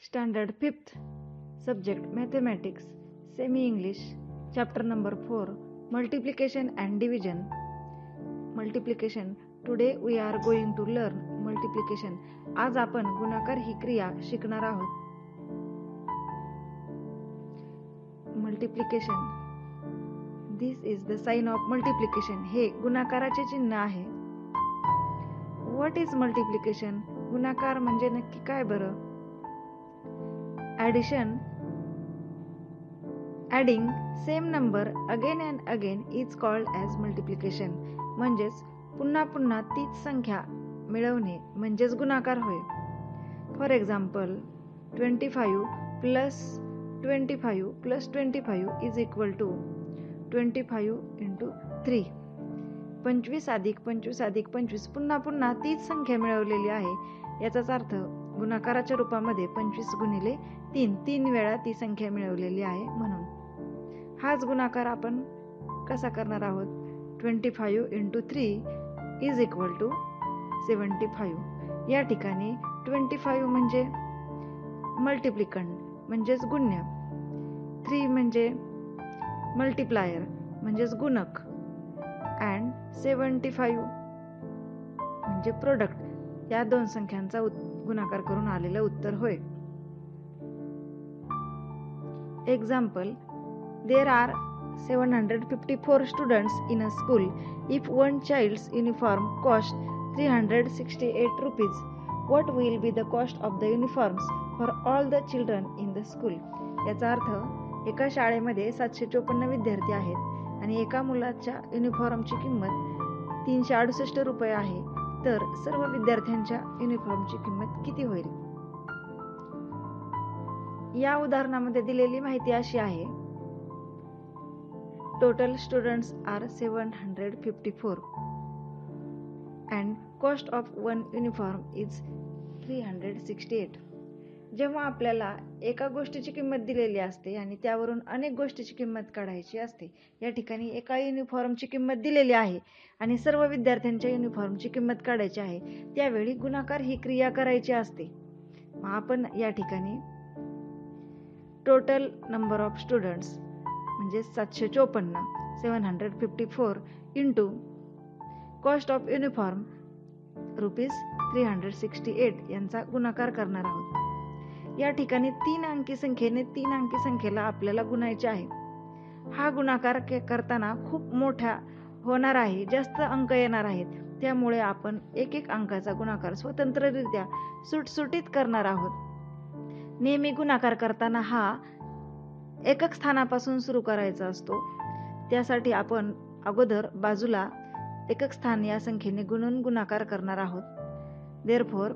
Standard 5th Subject Mathematics, Semi-English, Chapter number 4, Multiplication and Division. Multiplication. Today we are going to learn multiplication. आज आपण गुणाकार ही क्रिया शिकणार आहोत. Multiplication. This is the sign of multiplication. हे गुणाकाराचे चिन्ह आहे. What is multiplication? गुणाकार म्हणजे नक्की काय बरं? Addition. Adding same number again and again is called as multiplication. म्हणजेच पुन्हा पुन्हा तीच संख्या मिळवणे म्हणजेच गुणाकार होय. For example 25 plus 25 plus 25 is equal to 25 into 3. 25 अधिक 25 अधिक 25 पुन्हा पुन्हा तीच संख्या मिळवलेली आहे. याचाच अर्थ गुणाकाराच्या रूपामध्ये 25 गुणिले 3 वेळा ती संख्या मिळवलेली आहे म्हणून. हाच गुणाकार आपण कसा करणार आहोत? 25 into 3 is equal to 75. या ठिकाणी 25 म्हणजे मल्टिप्लिकंड म्हणजेच गुण्य, 3 म्हणजे मल्टिप्लायर म्हणजेच गुणक, अँड 75 म्हणजे प्रोडक्ट. या दोन संख्यांचा गुणाकार करून आलेलं उत्तर होय. Example, there are 754 students in a school. If one child's uniform cost 368 rupees, what will be the cost of the uniforms for all the children in the school? याचा अर्थ, एका शाळेमध्ये 754 विद्यार्थी आहेत आणि एका मुलाच्या युनिफॉर्मची किंमत 368 रुपये आहे. तर सर्व विद्यार्थ्यांच्या युनिफॉर्मची किंमत किती होईल? या उदाहरणामध्ये दिलेली माहिती अशी आहे. Total students are 754 and cost of one uniform is 368. जेव्हा आपल्याला एका गोष्टीची किंमत दिलेली असते आणि त्यावरून अनेक गोष्टीची किंमत काढायची असते, या ठिकाणी एका युनिफॉर्मची किंमत दिलेली आहे आणि सर्व विद्यार्थ्यांच्या युनिफॉर्मची किंमत काढायची आहे, त्यावेळी गुणाकार ही क्रिया करायची असते. मग आपण या ठिकाणी टोटल नंबर ऑफ स्टुडंट्स म्हणजे 754 754 इंटू कॉस्ट ऑफ युनिफॉर्म ₹368 यांचा गुणाकार करणार आहोत. या ठिकाणी 3 अंकी संख्येने 3 अंकी संख्येला आपल्याला गुणायचे आहे. हा गुणाकार करताना खूप मोठा होणार आहे, जास्त अंक येणार आहेत. त्यामुळे आपण एक एक अंकाचा गुणाकार स्वतंत्ररित्या सुटसुटीत करणार आहोत. नेहमी गुणाकार करताना हा एकक स्थानापासून सुरू करायचा असतो. त्यासाठी आपण अगोदर बाजूला एकक स्थान या संख्येने गुणून गुणाकार करणार आहोत. Therefore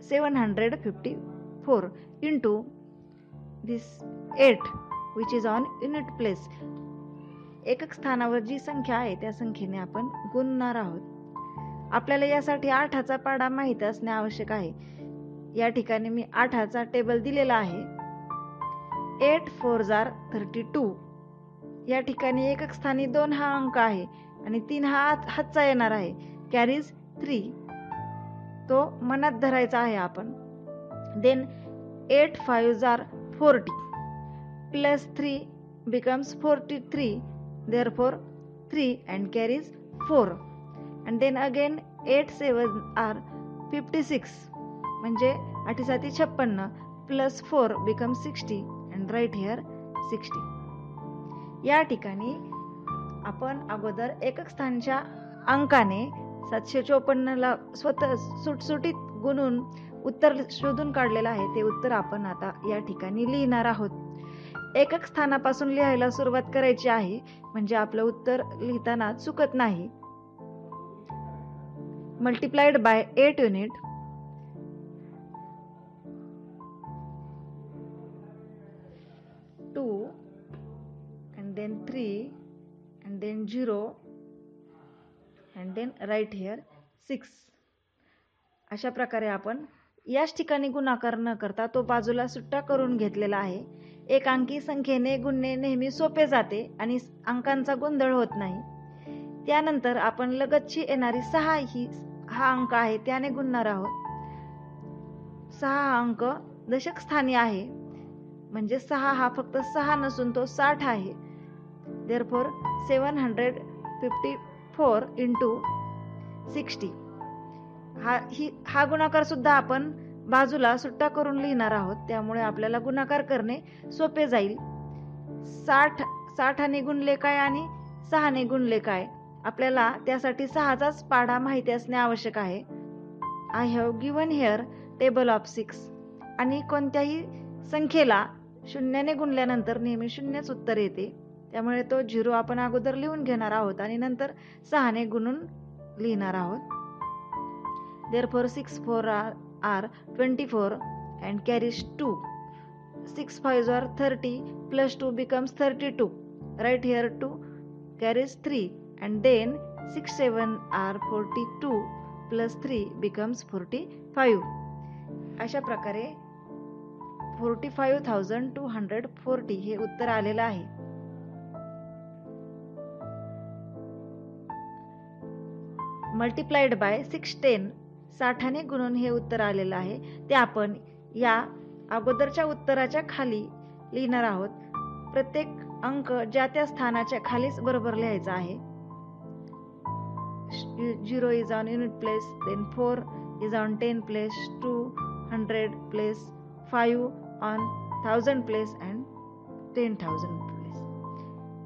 754 into this 8 which is on unit place. एकक स्थानावर जी संख्या आहे त्या संख्येने आपण गुणणार आहोत. आपल्याला यासाठी 8चा पाढा माहित असणे आवश्यक आहे. या ठिकाणी मी 8चा टेबल दिलेला आहे. 8 4s are 32. या ठिकाणी एकक स्थानी 2 हा अंक आहे आणि 3 हा हातचा येणार आहे. कॅरीज 3 तो मनात धरायचा आहे आपण. Then 8 5s are 40 plus 3 becomes 43. Therefore 3 and carries 4. And then again 8 7 are 56 म्हणजे 8 7 56 plus 4 becomes 60 and right here 60. या ठिकाणी आपण अगोदर एकक स्थानच्या अंकाने 754ला स्वतः सुटसुटीत गुणून उत्तर शोधून काढलेलं आहे. ते उत्तर आपण आता या ठिकाणी लिहिणार आहोत. एकक स्थानापासून लिहायला सुरुवात करायची आहे म्हणजे आपलं उत्तर लिहिताना चुकत नाही. Multiplied by 8 unit, 2 and then 3 and then 0 and then right here 6. अशा प्रकारे आपण याच ठिकाणी गुणाकार न करता तो बाजूला सुट्टा करून घेतलेला आहे. एक अंकी संख्येने गुणणे नेहमी सोपे जाते आणि अंकांचा गोंधळ होत नाही. त्यानंतर आपण लगतची येणारी 6 हा अंक आहे त्याने गुणणार आहोत. 6 अंक दशक स्थानी आहे, म्हणजे 6 हा फक्त 6 नसून तो 60 आहे. देअरफॉर 754 इंटू 60 हा गुणाकार सुद्धा आपण बाजूला सुट्टा करून लिहिणार आहोत, त्यामुळे आपल्याला गुणाकार करणे सोपे जाईल. 60 ने गुणले काय आणि 6 ने गुणले काय, आपल्याला त्यासाठी 6चाच पाढा माहिती असणे आवश्यक आहे. I have given here table of 6. आणि कोणत्याही संख्येला 0 ने गुणल्यानंतर नेहमी 0च उत्तर येते, त्यामुळे तो 0 आपण अगोदर लिहून घेणार आहोत आणि नंतर 6 ने गुणून लिहिणार आहोत. Therefore 6 4 are 24 and carries 2. 6 5 are 30 plus 2 becomes 32. Right here 2 carries 3 and then 6 7 are 42 plus 3 becomes 45. अशा प्रकारे 45,240 हे उत्तर आलेलं आहे. मल्टिप्लाइड बाय 610 60 ने गुणून हे उत्तर आलेलं आहे. ते आपण या अगोदरच्या उत्तराच्या खाली लिहिणार आहोत. प्रत्येक अंक ज्या त्या स्थानाच्या खालीच बरोबर लिहायचा आहे. 0 is on unit place, then 4 is on 10 place, 200 place, 5 on 1000 place and 10,000 place.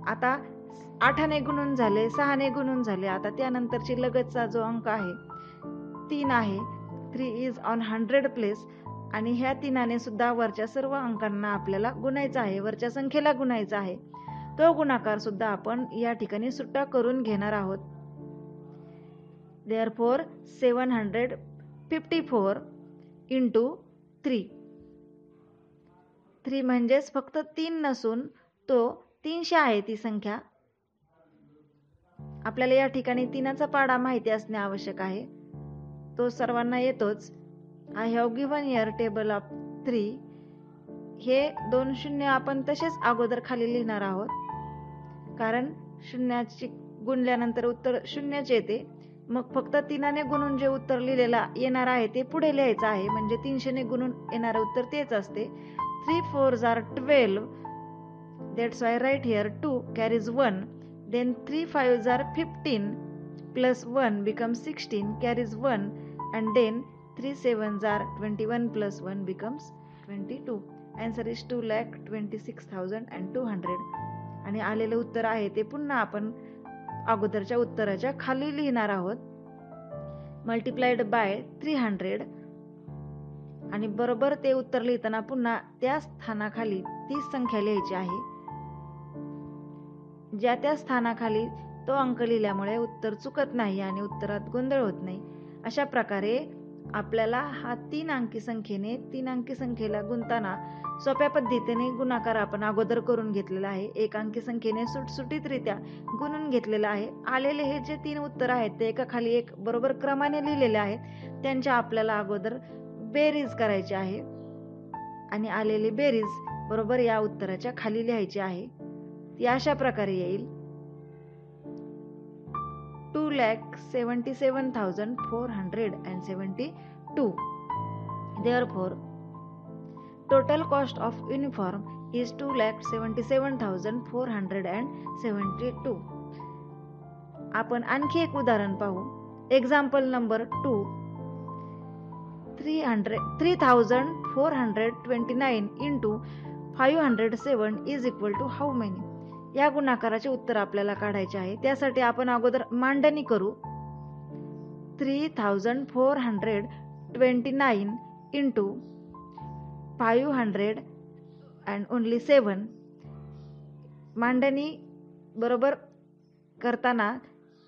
आता 8 ने गुणून झाले, 6 ने गुणून झाले. आता त्यानंतरची लगतचा जो अंक आहे 3 आहे. 3 is on 100 place आणि ह्या 3ने सुद्धा वरच्या सर्व अंकांना आपल्याला गुणायचा आहे, वरच्या संख्येला गुणायचा आहे. तो गुणाकार सुद्धा आपण या ठिकाणी सुट्टा करून घेणार आहोत. Therefore 754 into 3. 3 म्हणजेच फक्त 3 नसून तो 300 आहे ती संख्या. आपल्याला या ठिकाणी 3चा पाढा माहिती असणे आवश्यक आहे. तो सर्वांना येतोच. I have given here table of 3. हे 2 शून्य आपण तसेच अगोदर खाली लिहिणार आहोत, कारण शून्याची गुणल्यानंतर उत्तर 0च येते. मग फक्त 3ने गुणून जे उत्तर लिहिलेला येणार आहे ते पुढे लिहायचं आहे, म्हणजे 300 ने गुणून येणारे उत्तर तेच असते. 3 4s are 12. That's why right here 2 carries 1. Then 3 5s are 15 plus 1 becomes 16 carries 1 and then 3 7s are 21 plus 1 becomes 22. Answer is 2,26,200. आणि आलेले उत्तर आहे ते पुन्हा आपण अगोदरच्या उत्तराच्या खाली लिहिणार आहोत. मल्टिप्लाइड बाय 300 आणि बरोबर ते उत्तर लिहिताना पुन्हा त्या स्थानाखाली तीच संख्या लिहायची आहे. ज्या त्या स्थानाखाली तो अंक लिहिल्यामुळे उत्तर चुकत नाही आणि उत्तरात गोंधळ होत नाही. अशा प्रकारे आपल्याला हा 3 अंकी संख्येने 3 अंकी संख्येला गुणताना सोप्या पद्धतीने गुणाकार आपण अगोदर करून घेतलेला आहे. 1 अंकी संख्येने सुटसुटीतरित्या गुणून घेतलेला आहे. आलेले हे जे 3 उत्तर आहेत ते एकाखाली एक बरोबर क्रमाने लिहिलेले आहेत. त्यांच्या आपल्याला अगोदर बेरीज करायची आहे आणि आलेली बेरीज बरोबर या उत्तराच्या खाली लिहायची आहे. ती अशा प्रकारे येईल 2,77,472. Therefore, total cost of uniform is 2,77,472. आपण आणखी एक उदाहरण पाहू. Example number 2. 3,429 into 507 is equal to how many? या गुणाकाराचे उत्तर आपल्याला काढायचे आहे. त्यासाठी आपण अगोदर मांडणी करू. 3,429 into 500 and only 7. मांडणी बरोबर करताना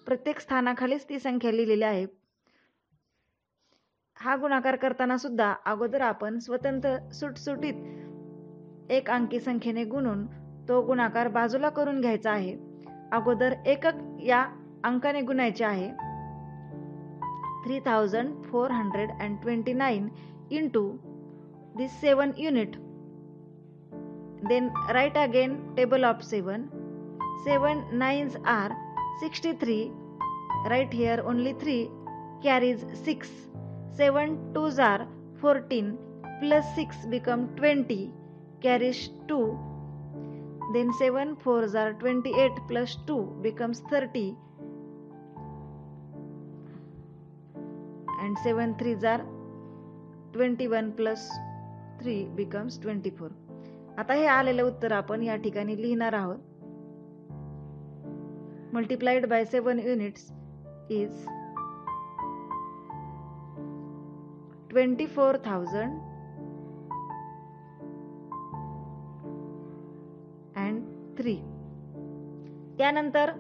प्रत्येक स्थानाखालीच ती संख्या लिहिलेली आहे. हा गुणाकार करताना सुद्धा अगोदर आपण स्वतंत्र सुटसुटीत 1 अंकी संख्येने गुणून तो गुणाकार बाजूला करून घ्यायचा आहे. अगोदर एकक या अंकाने गुणायचे आहे. 3,429 into this 7 unit. Then write again table of 7. 7 9s are 63. Right here only 3 carries 6. 7 2s are 14 plus 6 become 20, carries 2. Then 7 4s are 28 plus 2 becomes 30. And 7 3s are 21 plus 3 becomes 24. आता हे आलेलं उत्तर आपण या ठिकाणी लिहिणार आहोत. Multiplied by 7 units is 24,003. त्यानंतर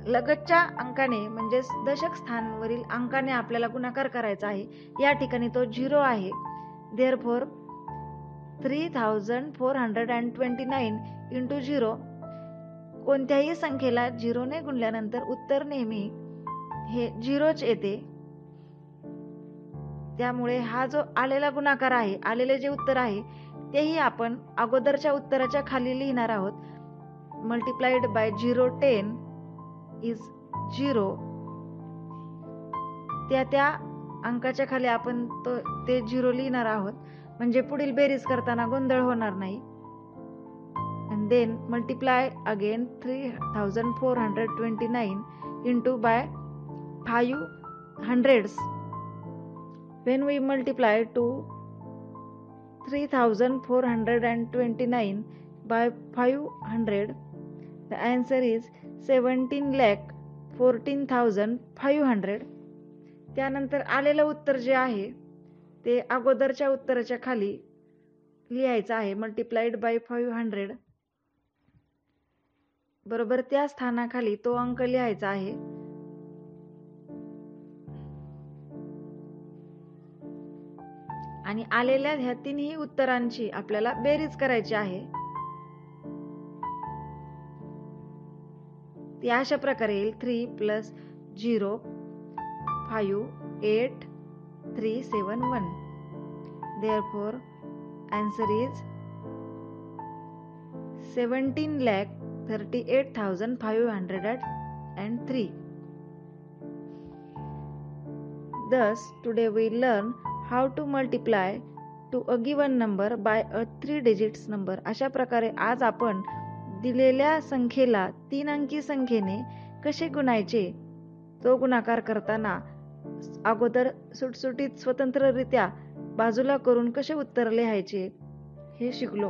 लगतच्या अंकाने म्हणजे दशक स्थानावरील अंकाने आपल्याला गुणाकार करायचा आहे. या ठिकाणी तो 0 आहे. Therefore 3429 into 0. कोणत्याही संख्येला 0 ने गुणल्यानंतर उत्तर नेहमी हे 0च येते. त्यामुळे हा जो आलेला गुणाकार आहे, आलेले जे उत्तर आहे तेही आपण अगोदरच्या उत्तराच्या खाली लिहिणार आहोत. Multiplied by 0 10 is 0. त्या अंकाच्या खाली आपण ते 0 लिहिणार आहोत म्हणजे पुढील बेरीज करताना गोंधळ होणार नाही. And then multiply again 3429 into by 5 hundreds. When we multiply to 3429 by 500, the answer is 17,14,500. त्यानंतर आलेलं उत्तर जे आहे ते अगोदरच्या उत्तराच्या खाली लिहायचं आहे. Multiplied by 500. बरोबर त्या स्थानाखाली तो अंक लिहायचा आहे. आणि आलेल्या ह्या तिन्ही उत्तरांची आपल्याला बेरीज करायची आहे. ती अशा प्रकारे येईल 3 plus 0 5 8 3 7 1. Therefore answer is 17,38,503. Thus today we learn how to multiply to a given number by a 3 digits number. अशा प्रकारे आज आपण दिलेल्या संख्येला 3 अंकी संख्येने कसे गुणायचे, तो गुणाकार करताना अगोदर सुटसुटीत स्वतंत्ररित्या बाजूला करून कसे उत्तर लिहायचे हे शिकलो.